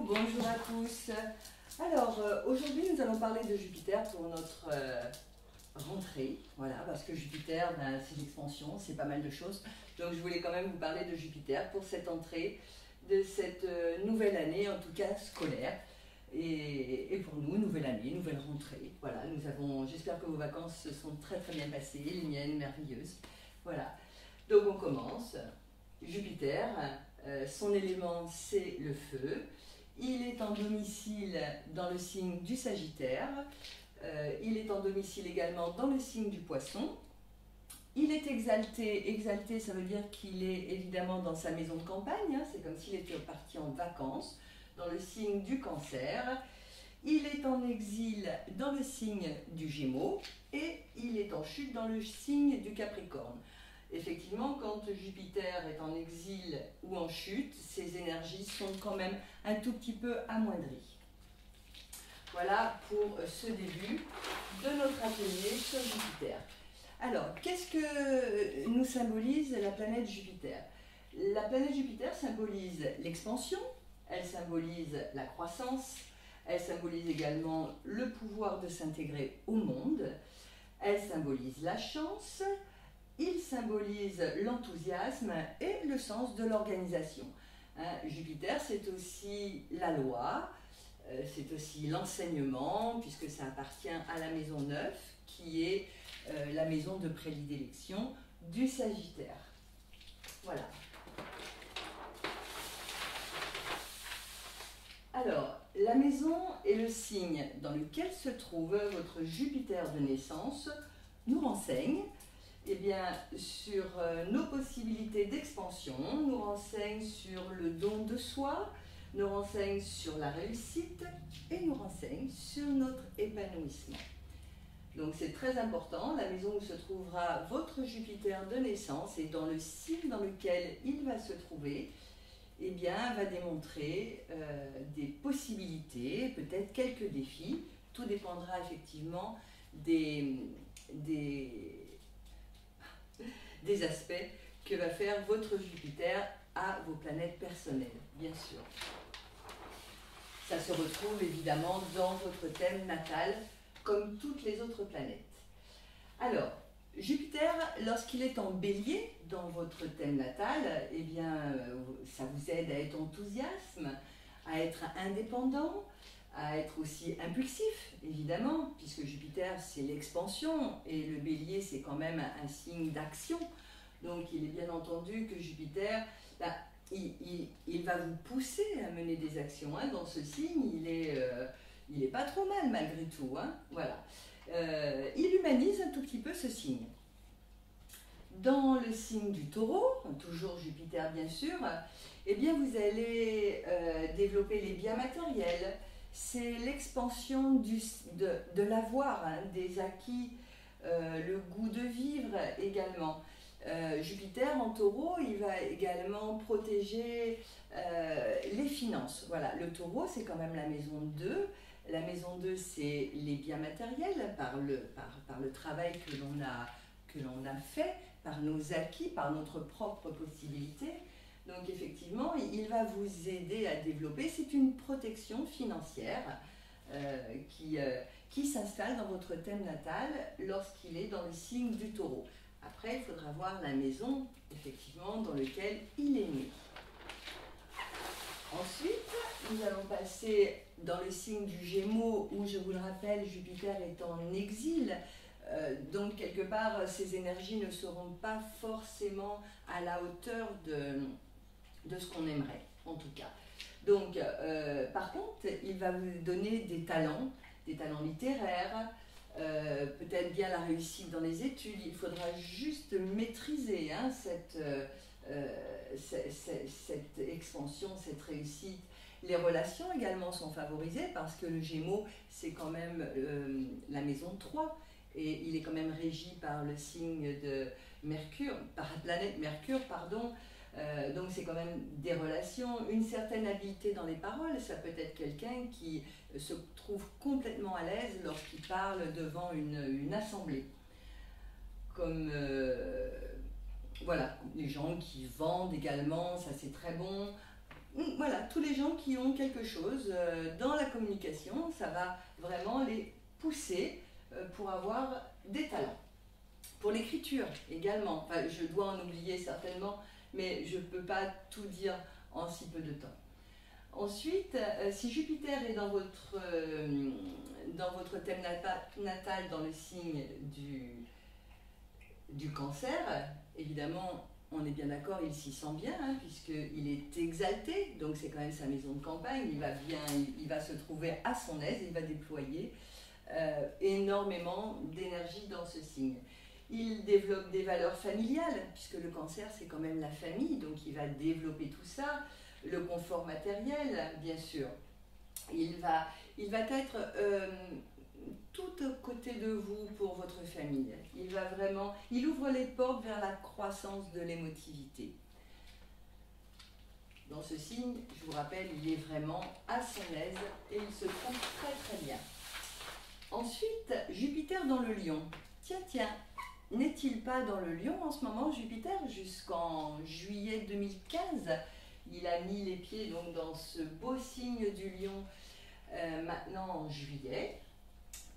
bonjour à tous. Alors, aujourd'hui, nous allons parler de Jupiter pour notre rentrée. Voilà, parce que Jupiter, ben, c'est l'expansion, c'est pas mal de choses. Donc, je voulais quand même vous parler de Jupiter pour cette entrée de cette nouvelle année, en tout cas scolaire. Et pour nous, nouvelle année, nouvelle rentrée. Voilà, j'espère que vos vacances se sont très très bien passées, les miennes merveilleuses. Voilà, donc on commence. Jupiter, son élément c'est le feu. Il est en domicile dans le signe du Sagittaire. Il est en domicile également dans le signe du Poisson. Il est exalté. Exalté, ça veut dire qu'il est évidemment dans sa maison de campagne. Hein, c'est comme s'il était parti en vacances dans le signe du Cancer. Il est en exil dans le signe du Gémeaux et il est en chute dans le signe du Capricorne. Effectivement, quand Jupiter est en exil ou en chute, ses énergies sont quand même un tout petit peu amoindries. Voilà pour ce début de notre atelier sur Jupiter. Alors, qu'est-ce que nous symbolise la planète Jupiter? La planète Jupiter symbolise l'expansion, elle symbolise la croissance, elle symbolise également le pouvoir de s'intégrer au monde, elle symbolise la chance, il symbolise l'enthousiasme et le sens de l'organisation. Jupiter, c'est aussi la loi, c'est aussi l'enseignement, puisque ça appartient à la maison 9, qui est la maison de prédilection du Sagittaire. Voilà. Alors, la maison et le signe dans lequel se trouve votre Jupiter de naissance nous renseignent sur nos possibilités d'expansion, nous renseignent sur le don de soi, nous renseignent sur la réussite et nous renseignent sur notre épanouissement. Donc c'est très important, la maison où se trouvera votre Jupiter de naissance et dans le signe dans lequel il va se trouver, va démontrer des possibilités, peut-être quelques défis. Tout dépendra effectivement des aspects que va faire votre Jupiter à vos planètes personnelles, bien sûr. Ça se retrouve évidemment dans votre thème natal, comme toutes les autres planètes. Alors, Jupiter, lorsqu'il est en bélier dans votre thème natal, ça vous aide à être enthousiaste, à être indépendant, à être aussi impulsif, évidemment, puisque Jupiter, c'est l'expansion, et le bélier, c'est quand même un signe d'action. Donc, il est bien entendu que Jupiter, il va vous pousser à mener des actions. Hein. Dans ce signe, il est pas trop mal, malgré tout. Hein. Voilà. Il humanise un tout petit peu ce signe. Dans le signe du Taureau, toujours Jupiter, bien sûr, vous allez développer les biens matériels. C'est l'expansion de l'avoir, hein, des acquis, le goût de vivre également. Jupiter en Taureau, il va également protéger les finances. Voilà, le Taureau, c'est quand même la maison 2. La maison 2, c'est les biens matériels par le travail que l'on a fait, par nos acquis, par notre propre possibilité. Donc effectivement, il va vous aider à développer. C'est une protection financière qui s'installe dans votre thème natal lorsqu'il est dans le signe du Taureau. Après, il faudra voir la maison, effectivement, dans laquelle il est né. Ensuite, nous allons passer dans le signe du Gémeaux, où, je vous le rappelle, Jupiter est en exil. Donc, quelque part, ces énergies ne seront pas forcément à la hauteur de ce qu'on aimerait, en tout cas. Donc, par contre, il va vous donner des talents littéraires, peut-être bien la réussite dans les études. Il faudra juste maîtriser hein, cette expansion, cette réussite. Les relations également sont favorisées parce que le Gémeaux, c'est quand même la maison 3 et il est quand même régi par le signe de Mercure, par la planète Mercure, pardon. Donc c'est quand même des relations, une certaine habileté dans les paroles. Ça peut être quelqu'un qui se trouve complètement à l'aise lorsqu'il parle devant une assemblée. Comme voilà, les gens qui vendent également, ça c'est très bon. Voilà, tous les gens qui ont quelque chose dans la communication, ça va vraiment les pousser pour avoir des talents. Pour l'écriture également, enfin, je dois en oublier certainement, mais je ne peux pas tout dire en si peu de temps. Ensuite, si Jupiter est dans votre thème natal, dans le signe du cancer, évidemment, on est bien d'accord, il s'y sent bien, hein, puisqu'il est exalté, donc c'est quand même sa maison de campagne, il va se trouver à son aise, il va déployer énormément d'énergie dans ce signe. Il développe des valeurs familiales, puisque le cancer c'est quand même la famille, donc il va développer tout ça, le confort matériel, bien sûr. Il va être tout aux côtés de vous pour votre famille. Il ouvre les portes vers la croissance de l'émotivité. Dans ce signe, je vous rappelle, il est vraiment à son aise et il se trouve très très bien. Ensuite, Jupiter dans le Lion. Tiens, n'est-il pas dans le Lion en ce moment, Jupiter, jusqu'en juillet 2015? Il a mis les pieds donc dans ce beau signe du Lion maintenant en juillet.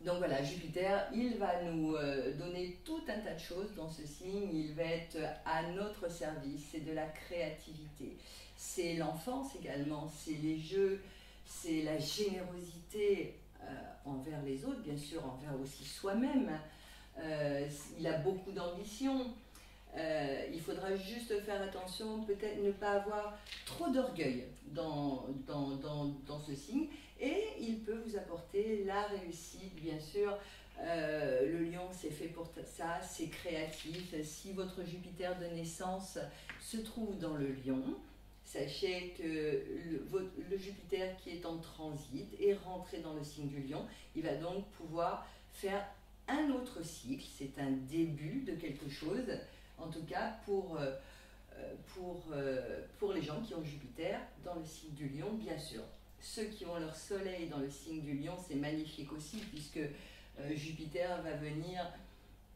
Donc voilà, Jupiter, il va nous donner tout un tas de choses dans ce signe. Il va être à notre service, c'est de la créativité. C'est l'enfance également, c'est les jeux, c'est la générosité envers les autres, bien sûr, envers aussi soi-même. Il a beaucoup d'ambition. Il faudra juste faire attention, peut-être ne pas avoir trop d'orgueil dans ce signe, et il peut vous apporter la réussite, bien sûr. Le Lion, c'est fait pour ça, c'est créatif. Si votre Jupiter de naissance se trouve dans le Lion, sachez que le Jupiter qui est en transit est rentré dans le signe du Lion. Il va donc pouvoir faire un autre cycle, c'est un début de quelque chose, en tout cas pour les gens qui ont Jupiter dans le signe du Lion, bien sûr. Ceux qui ont leur soleil dans le signe du Lion, c'est magnifique aussi, puisque Jupiter va venir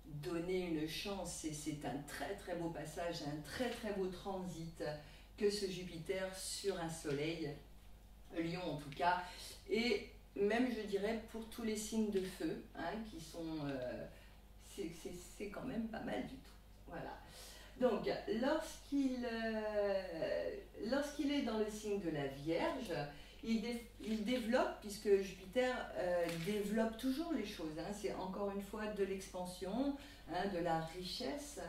donner une chance, et c'est un très très beau passage, un très très beau transit que ce Jupiter sur un soleil, Lion en tout cas, et même je dirais pour tous les signes de feu, hein, qui sont... c'est quand même pas mal du tout. Voilà. Donc, lorsqu'il est dans le signe de la Vierge, il développe, puisque Jupiter développe toujours les choses, hein, c'est encore une fois de l'expansion, hein, de la richesse,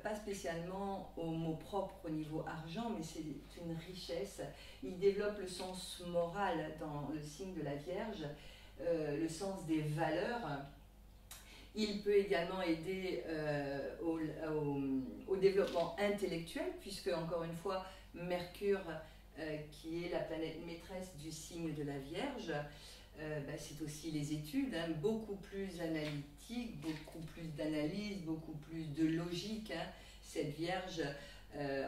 pas spécialement au mot propre au niveau argent, mais c'est une richesse. Il développe le sens moral dans le signe de la Vierge, le sens des valeurs. Il peut également aider au développement intellectuel, puisque, encore une fois, Mercure, qui est la planète maîtresse du signe de la Vierge, c'est aussi les études, hein, beaucoup plus analytique, beaucoup plus d'analyse, beaucoup plus de logique. Hein. Cette Vierge,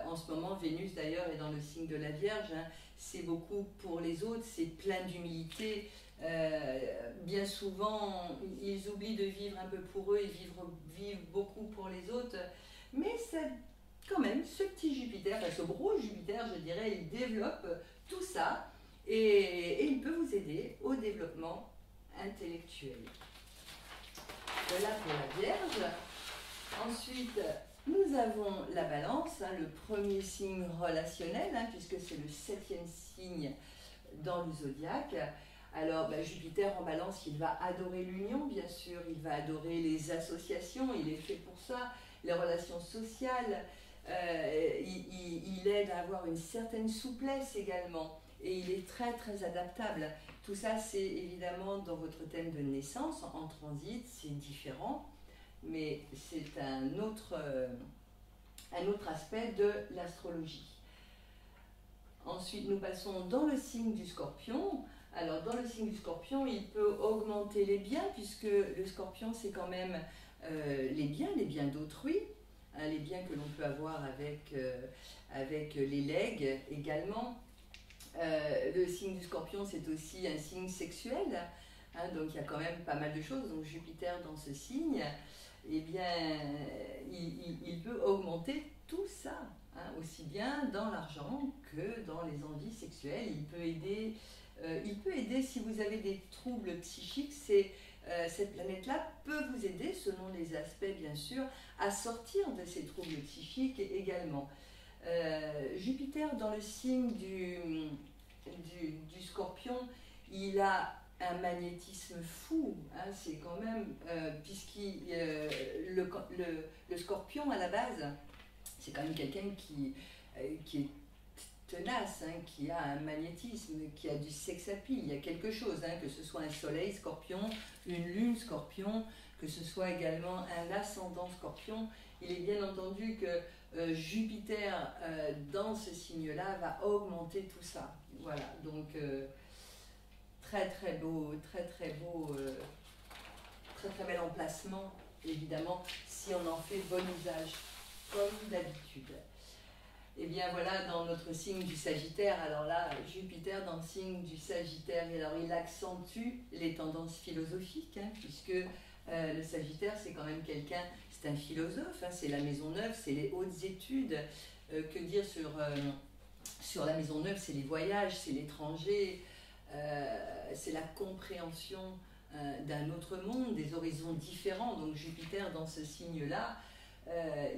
en ce moment, Vénus d'ailleurs est dans le signe de la Vierge, hein, c'est beaucoup pour les autres, c'est plein d'humilité. Bien souvent, ils oublient de vivre un peu pour eux et vivent beaucoup pour les autres. Mais c'est quand même ce petit Jupiter, ce gros Jupiter, je dirais, il développe tout ça et il peut vous aider au développement intellectuel. Voilà pour la Vierge. Ensuite, nous avons la Balance, hein, le premier signe relationnel, hein, puisque c'est le 7e signe dans le zodiaque. Alors, Jupiter en Balance, il va adorer l'union, bien sûr, il va adorer les associations, il est fait pour ça, les relations sociales, il aide à avoir une certaine souplesse également, et il est très très adaptable. Tout ça, c'est évidemment dans votre thème de naissance, en transit, c'est différent, mais c'est un autre aspect de l'astrologie. Ensuite, nous passons dans le signe du Scorpion. Alors, dans le signe du Scorpion, il peut augmenter les biens, puisque le Scorpion, c'est quand même les biens d'autrui, hein, les biens que l'on peut avoir avec les legs également. Le signe du Scorpion, c'est aussi un signe sexuel, hein, donc il y a quand même pas mal de choses. Donc, Jupiter dans ce signe, eh bien, il peut augmenter tout ça, hein, aussi bien dans l'argent que dans les envies sexuelles. Il peut aider si vous avez des troubles psychiques. Cette planète-là peut vous aider, selon les aspects bien sûr, à sortir de ces troubles psychiques également. Jupiter dans le signe du Scorpion, il a un magnétisme fou, hein, c'est quand même, le Scorpion à la base, c'est quand même quelqu'un qui est tenace, hein, qui a un magnétisme, qui a du sex appeal, il y a quelque chose, hein, que ce soit un soleil Scorpion, une lune Scorpion, que ce soit également un ascendant Scorpion. Il est bien entendu que Jupiter dans ce signe-là va augmenter tout ça. Voilà, donc très très beau, très bel emplacement, évidemment, si on en fait bon usage, comme d'habitude. Et bien voilà, dans notre signe du Sagittaire, alors là, Jupiter dans le signe du Sagittaire, alors il accentue les tendances philosophiques, hein, puisque le Sagittaire, c'est quand même quelqu'un, c'est un philosophe, hein, c'est la maison neuve, c'est les hautes études. Que dire sur la maison neuve, c'est les voyages, c'est l'étranger, c'est la compréhension d'un autre monde, des horizons différents. Donc Jupiter dans ce signe-là,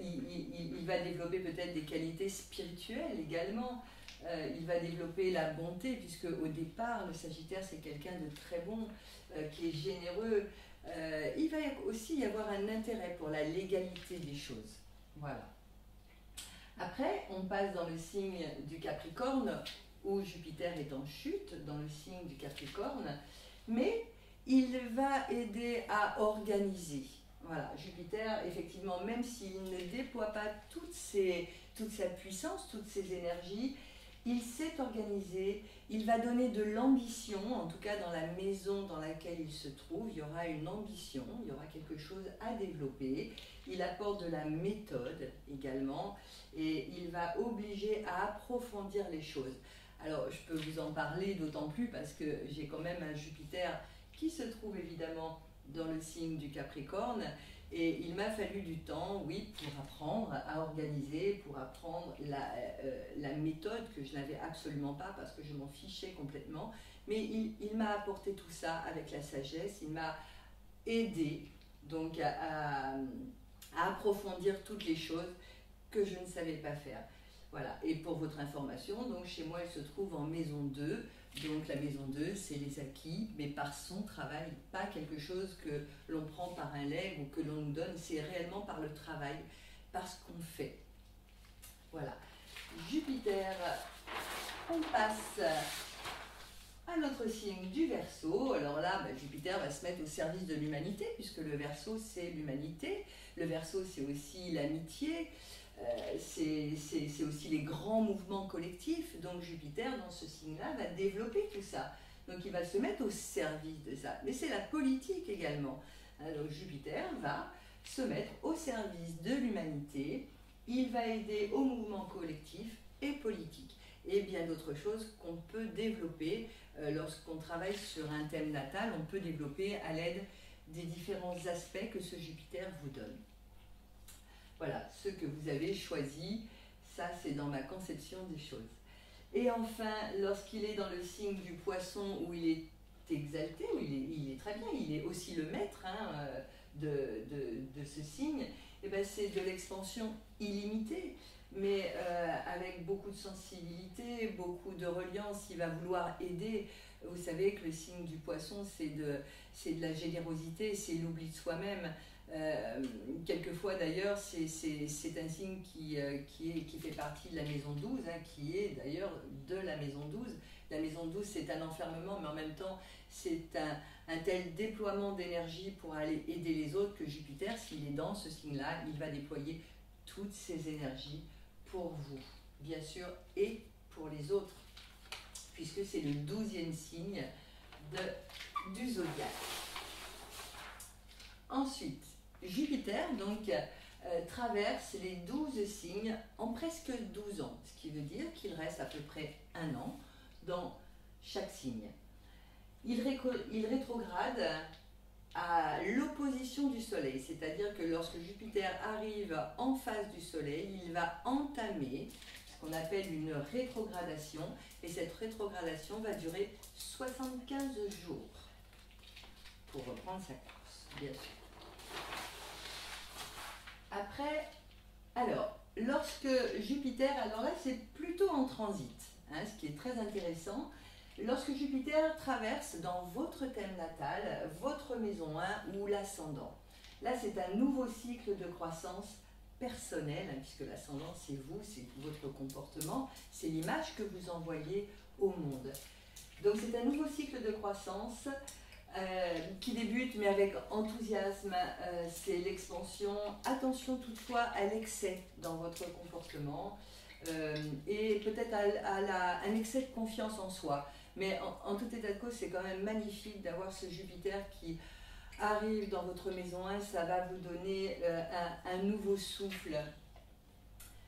il va développer peut-être des qualités spirituelles également. Il va développer la bonté, puisque au départ, le Sagittaire, c'est quelqu'un de très bon, qui est généreux. Il va aussi y avoir un intérêt pour la légalité des choses. Voilà. Après, on passe dans le signe du Capricorne, où Jupiter est en chute, dans le signe du Capricorne, mais il va aider à organiser. Voilà, Jupiter, effectivement, même s'il ne déploie pas toute sa puissance, toutes ses énergies, il sait organiser, il va donner de l'ambition, en tout cas dans la maison dans laquelle il se trouve, il y aura une ambition, il y aura quelque chose à développer. Il apporte de la méthode également et il va obliger à approfondir les choses. Alors, je peux vous en parler d'autant plus parce que j'ai quand même un Jupiter qui se trouve évidemment dans le signe du Capricorne et il m'a fallu du temps, oui, pour apprendre à organiser, pour apprendre la méthode que je n'avais absolument pas parce que je m'en fichais complètement, mais il m'a apporté tout ça avec la sagesse, il m'a aidé donc à approfondir toutes les choses que je ne savais pas faire. Voilà, et pour votre information, donc chez moi, elle se trouve en maison 2. Donc la maison 2, c'est les acquis, mais par son travail, pas quelque chose que l'on prend par un legs ou que l'on nous donne, c'est réellement par le travail, par ce qu'on fait. Voilà. Jupiter, on passe à notre signe du Verseau. Alors là, Jupiter va se mettre au service de l'humanité, puisque le Verseau, c'est l'humanité. Le Verseau, c'est aussi l'amitié. C'est aussi les grands mouvements collectifs. Donc Jupiter, dans ce signe-là, va développer tout ça. Donc il va se mettre au service de ça. Mais c'est la politique également. Alors Jupiter va se mettre au service de l'humanité. Il va aider au mouvement collectif et politique. Et bien d'autres choses qu'on peut développer lorsqu'on travaille sur un thème natal. On peut développer à l'aide des différents aspects que ce Jupiter vous donne. Voilà, ce que vous avez choisi, ça c'est dans ma conception des choses. Et enfin, lorsqu'il est dans le signe du Poisson où il est exalté, où il est très bien, il est aussi le maître de ce signe, et ben c'est de l'expansion illimitée, mais avec beaucoup de sensibilité, beaucoup de reliance. Il va vouloir aider. Vous savez que le signe du Poisson, c'est de la générosité, c'est l'oubli de soi-même. Quelquefois d'ailleurs c'est un signe qui fait partie de la maison 12, hein, qui est d'ailleurs de la maison 12. La maison 12 c'est un enfermement, mais en même temps c'est un tel déploiement d'énergie pour aller aider les autres que Jupiter, s'il est dans ce signe-là, il va déployer toutes ses énergies pour vous, bien sûr, et pour les autres, puisque c'est le 12e signe du zodiaque. Ensuite, Jupiter donc traverse les 12 signes en presque 12 ans, ce qui veut dire qu'il reste à peu près un an dans chaque signe. Il rétrograde à l'opposition du Soleil, c'est-à-dire que lorsque Jupiter arrive en face du Soleil, il va entamer ce qu'on appelle une rétrogradation. Et cette rétrogradation va durer 75 jours pour reprendre sa course, bien sûr. Après, alors, lorsque Jupiter, alors là c'est plutôt en transit, hein, ce qui est très intéressant. Lorsque Jupiter traverse dans votre thème natal, votre maison 1 ou l'ascendant, là c'est un nouveau cycle de croissance personnelle, hein, puisque l'ascendant c'est vous, c'est votre comportement, c'est l'image que vous envoyez au monde. Donc c'est un nouveau cycle de croissance qui débute mais avec enthousiasme, c'est l'expansion. Attention toutefois à l'excès dans votre comportement et peut-être à un excès de confiance en soi. Mais en tout état de cause, c'est quand même magnifique d'avoir ce Jupiter qui arrive dans votre maison 1, ça va vous donner un nouveau souffle,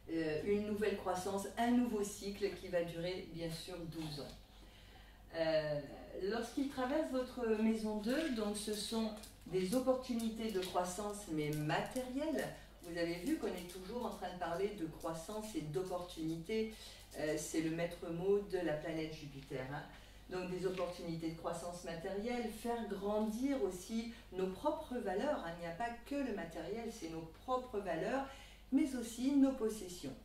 une nouvelle croissance, un nouveau cycle qui va durer bien sûr 12 ans. Lorsqu'il traverse votre maison 2, donc ce sont des opportunités de croissance mais matérielles. Vous avez vu qu'on est toujours en train de parler de croissance et d'opportunités. C'est le maître mot de la planète Jupiter. Hein. Donc des opportunités de croissance matérielle, faire grandir aussi nos propres valeurs. Hein. Il n'y a pas que le matériel, c'est nos propres valeurs, mais aussi nos possessions.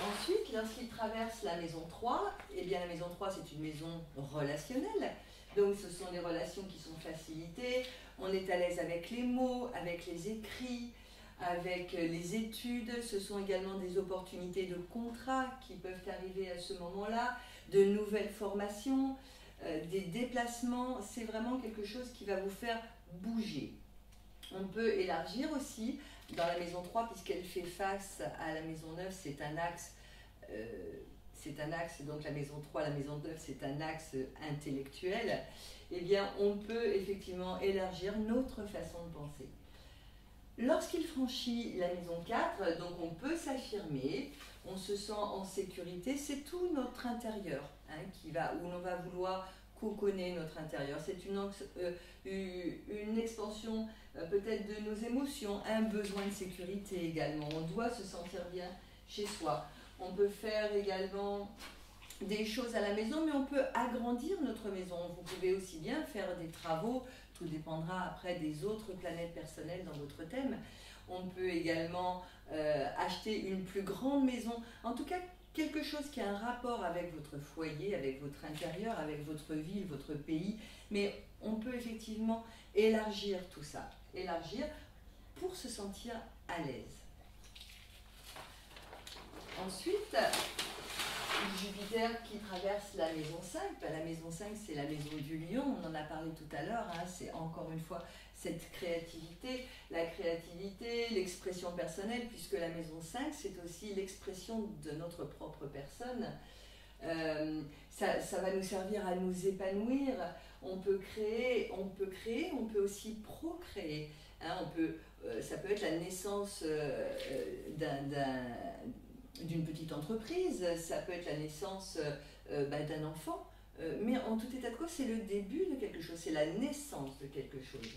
Ensuite, lorsqu'il traverse la maison 3, eh bien la maison 3 c'est une maison relationnelle. Donc ce sont des relations qui sont facilitées, on est à l'aise avec les mots, avec les écrits, avec les études. Ce sont également des opportunités de contrat qui peuvent arriver à ce moment-là, de nouvelles formations, des déplacements. C'est vraiment quelque chose qui va vous faire bouger. On peut élargir aussi dans la maison 3 puisqu'elle fait face à la maison 9, c'est un axe, donc la maison 3, la maison 9, c'est un axe intellectuel. Eh bien, on peut effectivement élargir notre façon de penser. Lorsqu'il franchit la maison 4, donc on peut s'affirmer, on se sent en sécurité, c'est tout notre intérieur hein, où l'on va vouloir cocooner notre intérieur. C'est une expansion peut-être de nos émotions, un besoin de sécurité également. On doit se sentir bien chez soi. On peut faire également des choses à la maison, mais on peut agrandir notre maison. Vous pouvez aussi bien faire des travaux, tout dépendra après des autres planètes personnelles dans votre thème. On peut également acheter une plus grande maison, en tout cas quelque chose qui a un rapport avec votre foyer, avec votre intérieur, avec votre ville, votre pays, mais on peut effectivement élargir tout ça, élargir pour se sentir à l'aise. Ensuite, Jupiter qui traverse la maison 5, la maison 5 c'est la maison du lion, on en a parlé tout à l'heure, hein, c'est encore une fois cette créativité, la créativité, l'expression personnelle, puisque la maison 5 c'est aussi l'expression de notre propre personne. Ça va nous servir à nous épanouir, on peut créer, on peut aussi procréer. Hein, ça peut être la naissance d'une petite entreprise, ça peut être la naissance d'un enfant, mais en tout état de cause, c'est le début de quelque chose, c'est la naissance de quelque chose.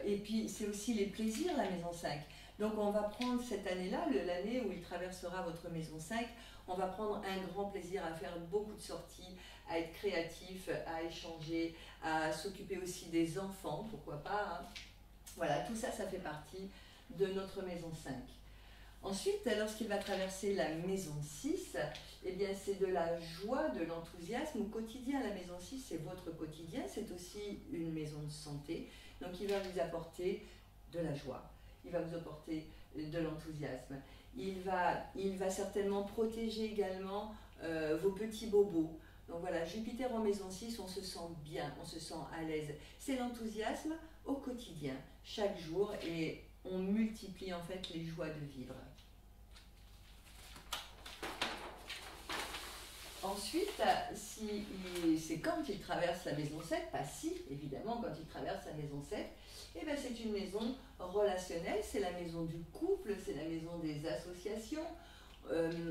Et puis, c'est aussi les plaisirs, la maison 5. Donc, on va prendre cette année-là, l'année où il traversera votre maison 5, on va prendre un grand plaisir à faire beaucoup de sorties, à être créatif, à échanger, à s'occuper aussi des enfants, pourquoi pas. Hein. Voilà, tout ça, ça fait partie de notre maison 5. Ensuite, lorsqu'il va traverser la maison 6, eh bien, c'est de la joie, de l'enthousiasme au quotidien. La maison 6, c'est votre quotidien, c'est aussi une maison de santé. Donc, il va vous apporter de la joie, il va vous apporter de l'enthousiasme. Il va certainement protéger également vos petits bobos. Donc voilà, Jupiter en maison 6, on se sent bien, on se sent à l'aise. C'est l'enthousiasme au quotidien, chaque jour, et on multiplie en fait les joies de vivre. Ensuite, c'est quand il traverse la maison 7, pas si, évidemment, quand il traverse la maison 7, eh bien, c'est une maison relationnelle, c'est la maison du couple, c'est la maison des associations,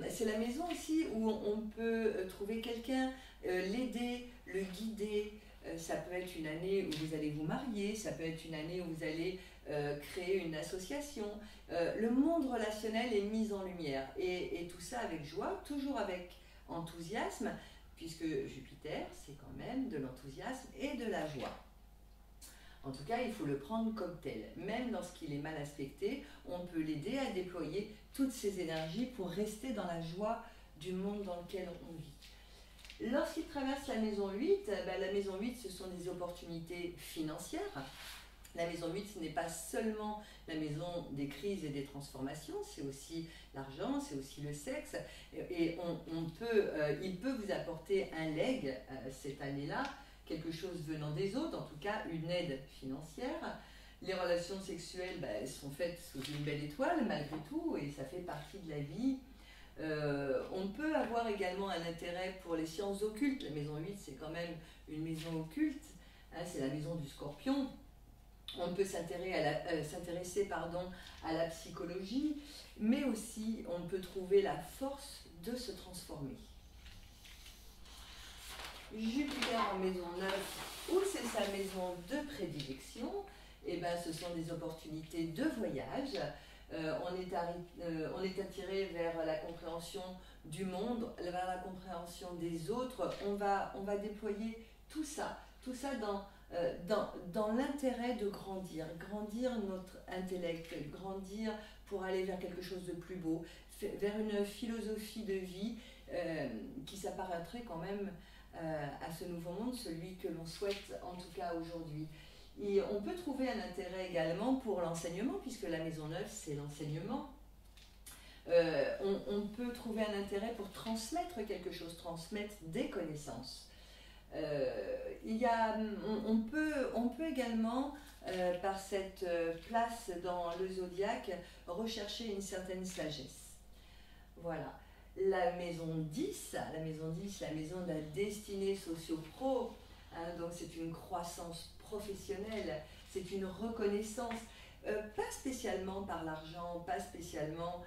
c'est la maison aussi où on peut trouver quelqu'un, l'aider, le guider. Ça peut être une année où vous allez vous marier, ça peut être une année où vous allez créer une association. Le monde relationnel est mis en lumière et tout ça avec joie, toujours avec enthousiasme, puisque Jupiter, c'est quand même de l'enthousiasme et de la joie. En tout cas, il faut le prendre comme tel. Même lorsqu'il est mal aspecté, on peut l'aider à déployer toutes ses énergies pour rester dans la joie du monde dans lequel on vit. Lorsqu'il traverse la maison 8, la maison 8, ce sont des opportunités financières. La maison 8, ce n'est pas seulement la maison des crises et des transformations, c'est aussi l'argent, c'est aussi le sexe. Et il peut vous apporter un legs cette année-là, quelque chose venant des autres, en tout cas une aide financière. Les relations sexuelles elles sont faites sous une belle étoile malgré tout et ça fait partie de la vie. On peut avoir également un intérêt pour les sciences occultes. La maison 8 c'est quand même une maison occulte, c'est la maison du Scorpion. On peut s'intéresser à la psychologie, mais aussi on peut trouver la force de se transformer. Jupiter en maison 9, où c'est sa maison de prédilection, ce sont des opportunités de voyage. On est attiré vers la compréhension du monde, vers la compréhension des autres. On va déployer tout ça dans l'intérêt de grandir notre intellect, grandir pour aller vers quelque chose de plus beau, vers une philosophie de vie qui s'apparenterait quand même à ce nouveau monde, celui que l'on souhaite en tout cas aujourd'hui. Et on peut trouver un intérêt également pour l'enseignement, puisque la maison 9 c'est l'enseignement. On peut trouver un intérêt pour transmettre quelque chose, transmettre des connaissances. On peut également, par cette place dans le zodiaque, rechercher une certaine sagesse. Voilà. La maison 10, la maison de la destinée socio-pro, donc c'est une croissance professionnelle, c'est une reconnaissance, pas spécialement par l'argent, pas spécialement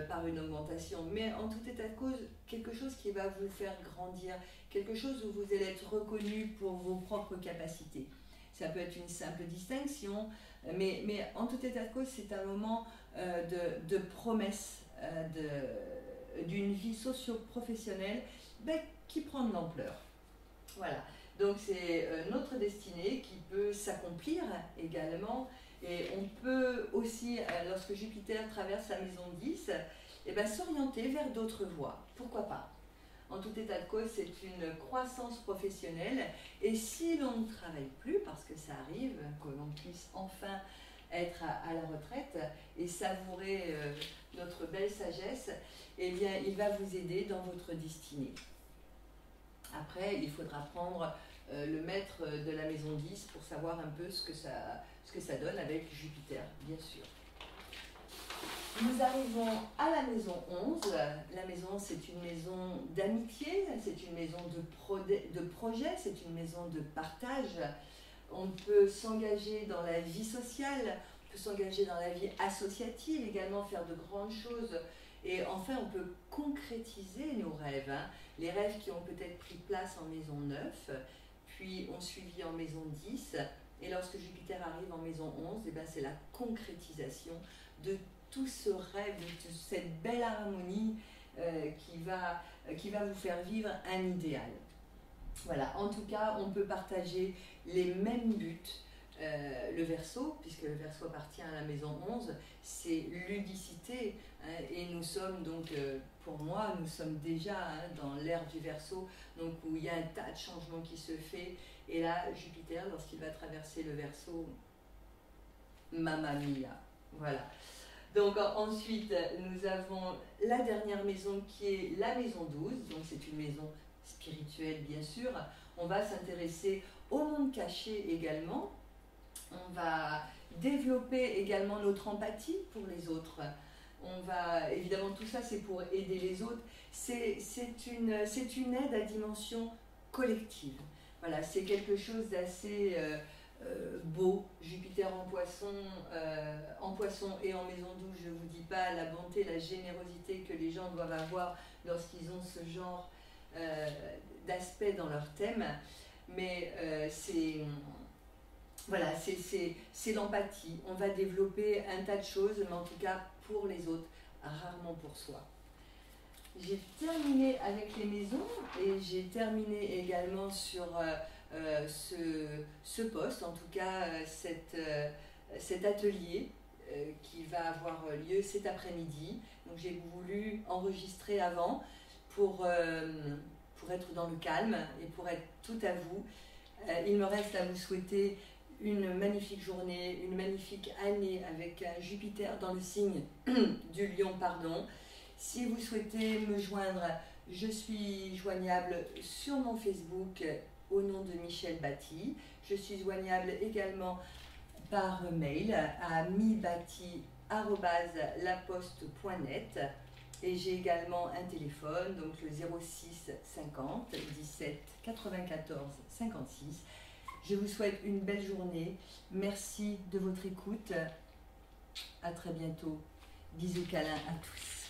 par une augmentation, mais en tout état de cause, quelque chose qui va vous faire grandir, quelque chose où vous allez être reconnu pour vos propres capacités. Ça peut être une simple distinction, mais en tout état de cause, c'est un moment de promesse, d'une vie socio-professionnelle qui prend de l'ampleur. Voilà, donc c'est notre destinée qui peut s'accomplir également. Et on peut aussi, lorsque Jupiter traverse la maison 10, s'orienter vers d'autres voies. Pourquoi pas? En tout état de cause, c'est une croissance professionnelle. Et si l'on ne travaille plus, parce que ça arrive, que l'on puisse enfin être à la retraite et savourer notre belle sagesse, il va vous aider dans votre destinée. Après, il faudra prendre le maître de la maison 10 pour savoir un peu ce que ça donne avec Jupiter, bien sûr. Nous arrivons à la maison 11. La maison 11, c'est une maison d'amitié, c'est une maison de projet, c'est une maison de partage. On peut s'engager dans la vie sociale, on peut s'engager dans la vie associative, également faire de grandes choses. Et enfin, on peut concrétiser nos rêves. Les rêves qui ont peut-être pris place en maison 9, puis ont suivi en maison 10. Et lorsque Jupiter arrive en maison 11, c'est la concrétisation de tout ce rêve, de toute cette belle harmonie qui va vous faire vivre un idéal. Voilà, en tout cas, on peut partager les mêmes buts. Le Verseau, puisque le Verseau appartient à la maison 11, c'est ludicité. Et nous sommes donc, pour moi, nous sommes déjà dans l'ère du Verseau, donc où il y a un tas de changements qui se fait. Et là, Jupiter, lorsqu'il va traverser le Verseau, mamma mia. Voilà. Donc ensuite, nous avons la dernière maison qui est la maison 12, donc c'est une maison spirituelle bien sûr. On va s'intéresser au monde caché également. On va développer également notre empathie pour les autres. Évidemment, tout ça c'est pour aider les autres. C'est une aide à dimension collective. Voilà, c'est quelque chose d'assez beau. Jupiter en poisson et en maison 12, je ne vous dis pas la bonté, la générosité que les gens doivent avoir lorsqu'ils ont ce genre d'aspect dans leur thème. Mais voilà, c'est l'empathie. On va développer un tas de choses, mais en tout cas pour les autres, rarement pour soi. J'ai terminé avec les maisons et j'ai terminé également sur ce poste, en tout cas cet atelier qui va avoir lieu cet après-midi. Donc j'ai voulu enregistrer avant pour être dans le calme et pour être tout à vous. Il me reste à vous souhaiter une magnifique journée, une magnifique année avec un Jupiter dans le signe du Lion, pardon. Si vous souhaitez me joindre, je suis joignable sur mon Facebook au nom de Michel Batti. Je suis joignable également par mail à mibatti@laposte.net et j'ai également un téléphone, donc le 06 50 17 94 56. Je vous souhaite une belle journée. Merci de votre écoute. À très bientôt. Bisous câlins à tous.